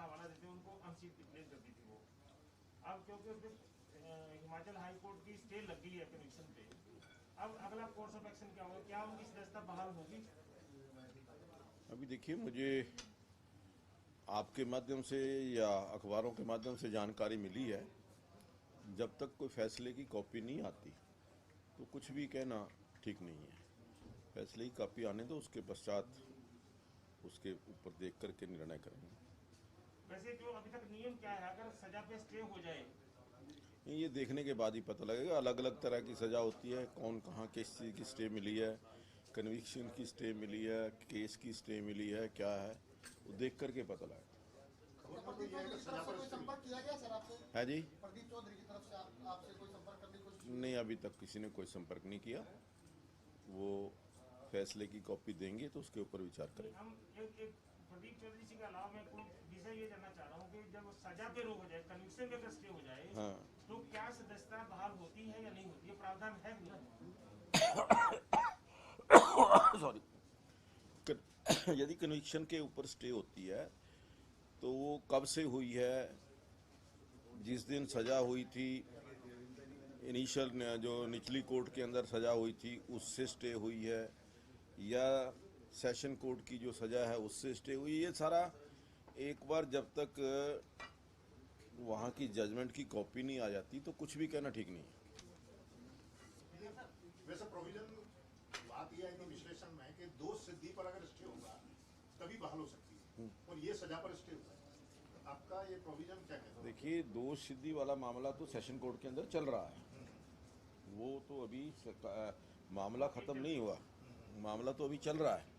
हवाला देते उनको अनसीट डिक्लेयर कर दी थी वो। अब क्योंकि उसमें हिमाचल हाई कोर्ट की स्टे लग गई है कन्विक्शन पे, अब अगला कोर्स ऑफ एक्शन क्या होगा, क्या उनकी सदस्यता बहाल होगी? अभी देखिए, मुझे आपके माध्यम से या अखबारों के माध्यम से जानकारी मिली है, जब तक कोई फैसले की कॉपी नहीं आती तो कुछ भी कहना ठीक नहीं है। फैसले की कॉपी आने दो, उसके पश्चात उसके ऊपर देख करके निर्णय करेंगे। वैसे जो अभी तक नियम क्या है, अगर सजा पे स्टे हो जाए? ये देखने के बाद ही पता लगेगा। अलग अलग तरह की सज़ा होती है, कौन कहाँ किस चीज़ की स्टे मिली है, कन्विक्शन की स्टे मिली है, केस की स्टे मिली है, क्या है, वो देख करके पता लगेगा। प्रदीप चौधरी की तरफ से कोई संपर्क किया गया सर आपसे? है जी? प्रदीप चौधरी की तरफ से आपसे कोई संपर्क करने की कोशिश? नहीं, अभी तक किसी ने कोई संपर्क नहीं किया। वो फैसले की कॉपी देंगे तो उसके ऊपर विचार करेंगे। हम एक प्रदीप चौधरी जी के अलावा मैं कोई विषय ये जानना चाह रहा हूँ कि जब सजा पे रोक हो जाए, कन्विक्शन पे अगर स्टे हो जाए, हाँ, तो क्या सदस्यता बहाल होती है या नहीं होती है? प्रावधान है ना? सॉरी। यदि कन्विक्शन के ऊपर स्टे होती है तो वो कब से हुई है? जिस दिन सजा हुई थी, इनिशियल जो निचली कोर्ट के अंदर सजा हुई थी उससे स्टे हुई है, या सेशन कोर्ट की जो सजा है उससे स्टे हुई? ये सारा एक बार जब तक वहाँ की जजमेंट की कॉपी नहीं आ जाती तो कुछ भी कहना ठीक नहीं है। वैसे प्रोविजन बात यह है कि विश्लेषण में कि दोष सिद्धि पर अगर स्टे होगा तभी बहाल हो सकती है, और ये सजा पर स्टे हुआ है, तो आपका ये प्रोविजन क्या कहता है? देखिए, दोष सिद्धि वाला मामला तो सेशन कोर्ट के अंदर चल रहा है। वो तो अभी मामला खत्म नहीं हुआ, मामला तो अभी चल रहा है।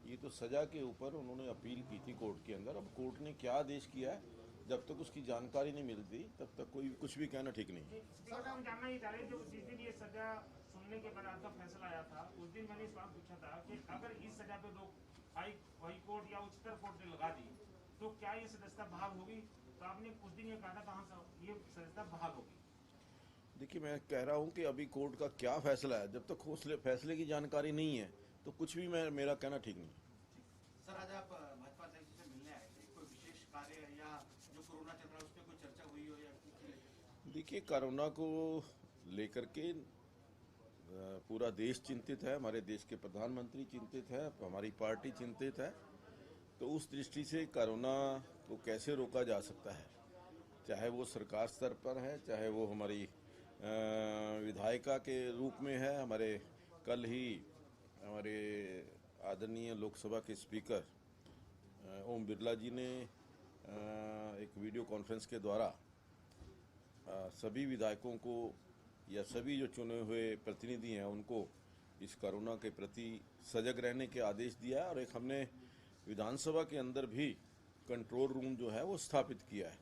ये तो सजा के ऊपर उन्होंने अपील की थी कोर्ट के अंदर। अब कोर्ट ने क्या आदेश किया है, जब तक उसकी जानकारी नहीं मिलती तब तक कोई कुछ भी कहना ठीक नहीं है। सर, हम जानना ही चाह रहे हैं, जो जिस दिन ये सजा सुनने के बाद आपका फैसला आया था, उस दिन मैंने सवाल पूछा था कि अगर इस सजा पे रोक हाई कोर्ट या उच्चतर कोर्ट ने लगा दी तो क्या ये सदस्यता बहाल होगी? तो आपने उस दिन ये कहा था कहाँ से ये सदस्यता बहाल होगी? देखिए, मैं कह रहा हूँ कि अभी कोर्ट का क्या फैसला है, जब तक फैसले की जानकारी नहीं है तो कुछ भी मेरा कहना ठीक नहीं है। सर, आज आप भाजपा अध्यक्ष से मिलने आए थे, कोई विशेष कार्य या जो कोरोना चल रहा है उस पर कोई चर्चा हुई हो या? देखिए, कोरोना को लेकर के पूरा देश चिंतित है, हमारे देश के प्रधानमंत्री चिंतित है, हमारी पार्टी चिंतित है। तो उस दृष्टि से कोरोना को कैसे रोका जा सकता है, चाहे वो सरकार स्तर पर है, चाहे वो हमारी विधायिका के रूप में है। कल ही हमारे आदरणीय लोकसभा के स्पीकर ओम बिरला जी ने एक वीडियो कॉन्फ्रेंस के द्वारा सभी विधायकों को या सभी जो चुने हुए प्रतिनिधि हैं उनको इस कोरोना के प्रति सजग रहने के आदेश दिया है। और एक हमने विधानसभा के अंदर भी कंट्रोल रूम जो है वो स्थापित किया है,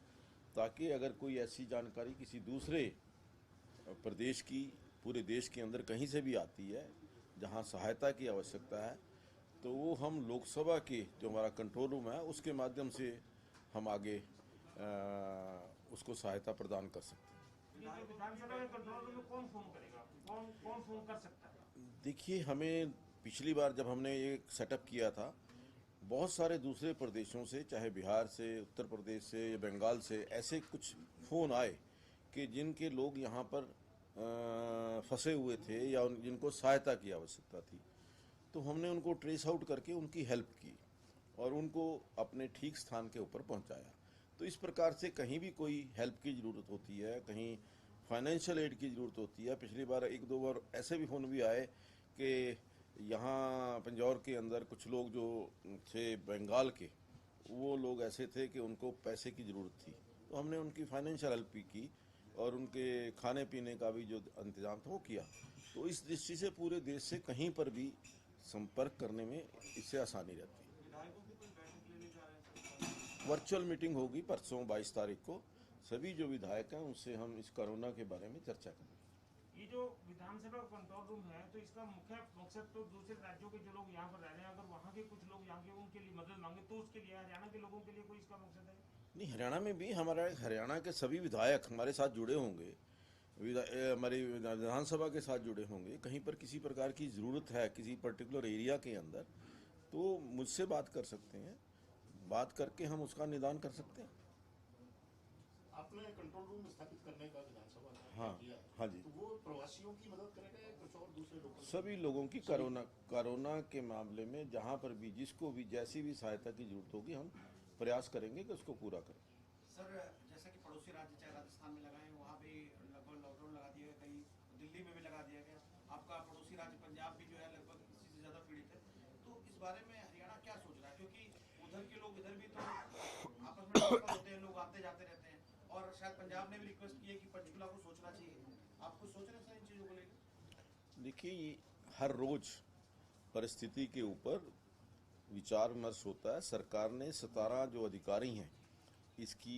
ताकि अगर कोई ऐसी जानकारी किसी दूसरे प्रदेश की पूरे देश के अंदर कहीं से भी आती है जहां सहायता की आवश्यकता है, तो वो हम लोकसभा के जो हमारा कंट्रोल रूम है उसके माध्यम से हम आगे उसको सहायता प्रदान कर सकते हैं। विधानसभा के कंट्रोल रूम में कौन फोन करेगा, कौन फोन कर सकता है? देखिए, हमें पिछली बार जब हमने ये सेटअप किया था, बहुत सारे दूसरे प्रदेशों से, चाहे बिहार से, उत्तर प्रदेश से या बंगाल से, ऐसे कुछ फ़ोन आए कि जिनके लोग यहाँ पर फंसे हुए थे या जिनको सहायता की आवश्यकता थी। तो हमने उनको ट्रेस आउट करके उनकी हेल्प की और उनको अपने ठीक स्थान के ऊपर पहुँचाया। तो इस प्रकार से कहीं भी कोई हेल्प की ज़रूरत होती है, कहीं फाइनेंशियल एड की ज़रूरत होती है। पिछली बार एक दो बार ऐसे भी फ़ोन भी आए कि यहाँ पंजौर के अंदर कुछ लोग जो थे बंगाल के, वो लोग ऐसे थे कि उनको पैसे की ज़रूरत थी, तो हमने उनकी फाइनेंशियल हेल्प भी की और उनके खाने पीने का भी जो इंतज़ाम था वो किया। तो इस दृष्टि से पूरे देश से कहीं पर भी संपर्क करने में इससे आसानी रहती है। वर्चुअल मीटिंग होगी परसों 22 तारीख को। सभी जो विधायक हैं उनसे हम इस कोरोना के बारे में चर्चा करेंगे। ये जो विधानसभा कंट्रोल रूम है, तो इसका मुख्य मकसद तो दूसरे राज्यों के जो लोग यहाँ पर रह रहे हैं, अगर वहाँ के कुछ लोग यहाँ के उनके लिए मदद मांगे तो उसके लिए, हरियाणा के लोगों के लिए कोई इसका मकसद है? नहीं, हरियाणा में भी हरियाणा के सभी विधायक हमारे साथ जुड़े होंगे, हमारी विधानसभा के साथ जुड़े होंगे। कहीं पर किसी प्रकार की ज़रूरत है किसी पर्टिकुलर एरिया के अंदर, तो मुझसे बात कर सकते हैं। बात करके हम उसका निदान कर सकते हैं। आपने कंट्रोल रूम स्थापित करने का विधानसभा में हाँ, किया है। हाँ जी। तो वो प्रवासियों की मदद करेगा या कुछ और दूसरे लोग? सभी लोगों की कोरोना के मामले में जहां पर भी जिसको भी जैसी भी सहायता की जरूरत होगी हम प्रयास करेंगे कि उसको पूरा करें। सर, जैसा कि पड़ोसी राज्य चाहे राजस्थान में लगाए, वहाँ भी लगभग लॉकडाउन लगा दिया गया, कहीं दिल्ली में भी लगा दिया गया। आपका पड़ोसी राज्य पंजाब भी जो है लगभग इसी से ज़्यादा पीड़ित है। तो इस बारे में हरियाणा क्या सोच रहा है? क्योंकि उधर के लोग इधर भी तो आपस में टक्कर होते हैं, लोग आते जाते रहते हैं, और शायद पंजाब ने भी रिक्वेस्ट की है कि पंचकुला को सोचना चाहिए। आपको सोच रहे हैं सर इन चीज़ों को लेकर? देखिए, हर रोज परिस्थिति के ऊपर विचार विमर्श होता है। सरकार ने 17 जो अधिकारी हैं इसकी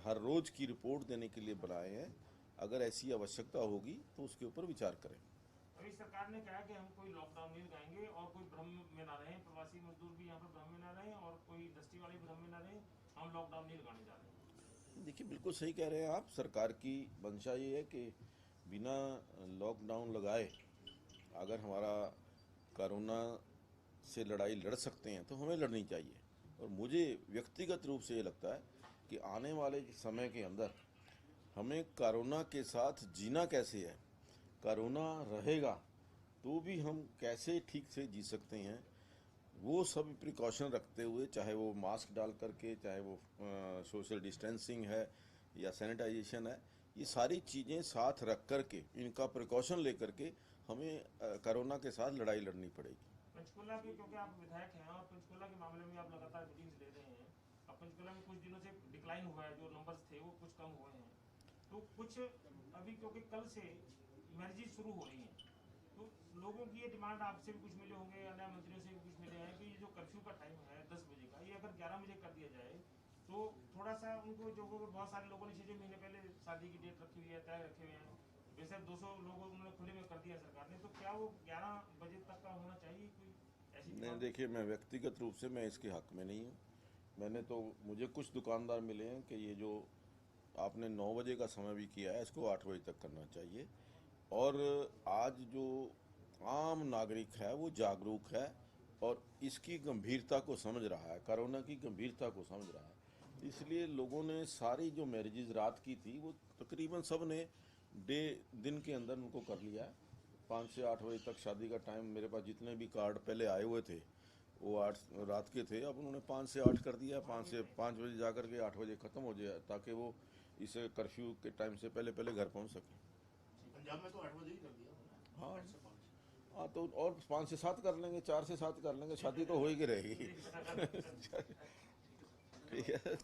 हर रोज की रिपोर्ट देने के लिए बनाए हैं। अगर ऐसी आवश्यकता होगी तो उसके ऊपर विचार करें। अभी सरकार ने कहा कि हम कोई लॉकडाउन नहीं लगाएंगे और कोई भ्रम में ना रहें, प्रवासी मजदूर भी यहाँ पर भ्रम में ना रहें और कोई दस्ती वाले भ्रम में ना रहें, हम लॉकडाउन नहीं लगाने जा रहे हैं। देखिए, बिल्कुल सही कह रहे हैं आप। सरकार की मंशा ये है कि बिना लॉकडाउन लगाए अगर हमारा कोरोना से लड़ाई लड़ सकते हैं तो हमें लड़नी चाहिए। और मुझे व्यक्तिगत रूप से ये लगता है कि आने वाले समय के अंदर हमें कोरोना के साथ जीना कैसे है, कोरोना रहेगा तो भी हम कैसे ठीक से जी सकते हैं, वो सब प्रिकॉशन रखते हुए, चाहे वो मास्क डाल करके, चाहे वो सोशल डिस्टेंसिंग है या सैनिटाइजेशन है, ये सारी चीज़ें साथ रख करके, इनका प्रिकॉशन लेकर के हमें कोरोना के साथ लड़ाई लड़नी पड़ेगी। पंचकुला के, क्योंकि आप विधायक हैं और पंचकुला के मामले में आप लगातार मीटिंग्स ले रहे हैं, अब पंचकुला में कुछ दिनों से डिक्लाइन हुआ है, जो नंबर्स थे वो कुछ कम हुए हैं, तो कुछ अभी क्योंकि कल से मैरिजेज शुरू हो रही हैं, तो लोगों की ये डिमांड आपसे भी कुछ मिले होंगे, अन्य मंत्रियों से भी कुछ मिले हैं कि ये जो कर्फ्यू का टाइम है 10 बजे का, ये अगर 11 बजे कर दिया जाए तो थोड़ा सा उनको, जो बहुत सारे लोगों ने 6 महीने पहले शादी की डेट रखी हुई है, तय रखे हुए हैं, वैसे 200 लोगों उन्होंने खुले में कर दिया सरकार ने, तो क्या वो 11 बजे तक का होना चाहिए? कोई ऐसी नहीं, देखिए, मैं व्यक्तिगत रूप से मैं इसके हक में नहीं हूँ। मैंने तो, मुझे कुछ दुकानदार मिले हैं कि ये जो आपने 9 बजे का समय भी किया है इसको 8 बजे तक करना चाहिए। और आज जो आम नागरिक है वो जागरूक है और इसकी गंभीरता को समझ रहा है, कोरोना की गंभीरता को समझ रहा है। इसलिए लोगों ने सारी जो मैरिजेज रात की थी वो तकरीबन सब ने दिन के अंदर उनको कर लिया है। 5 से 8 बजे तक शादी का टाइम, मेरे पास जितने भी कार्ड पहले आए हुए थे वो 8 रात के थे, अब उन्होंने 5 से 8 कर दिया। 5 बजे जा कर के 8 बजे ख़त्म हो जाए ताकि वो इस कर्फ्यू के टाइम से पहले घर पहुंच सकें। पंजाब में तो 8 बजे ही कर दिया। हाँ 8 से 5। हाँ, तो और 5 से 7 कर लेंगे, 4 से 7 कर लेंगे, शादी तो हो ही रहेगी। ठीक है।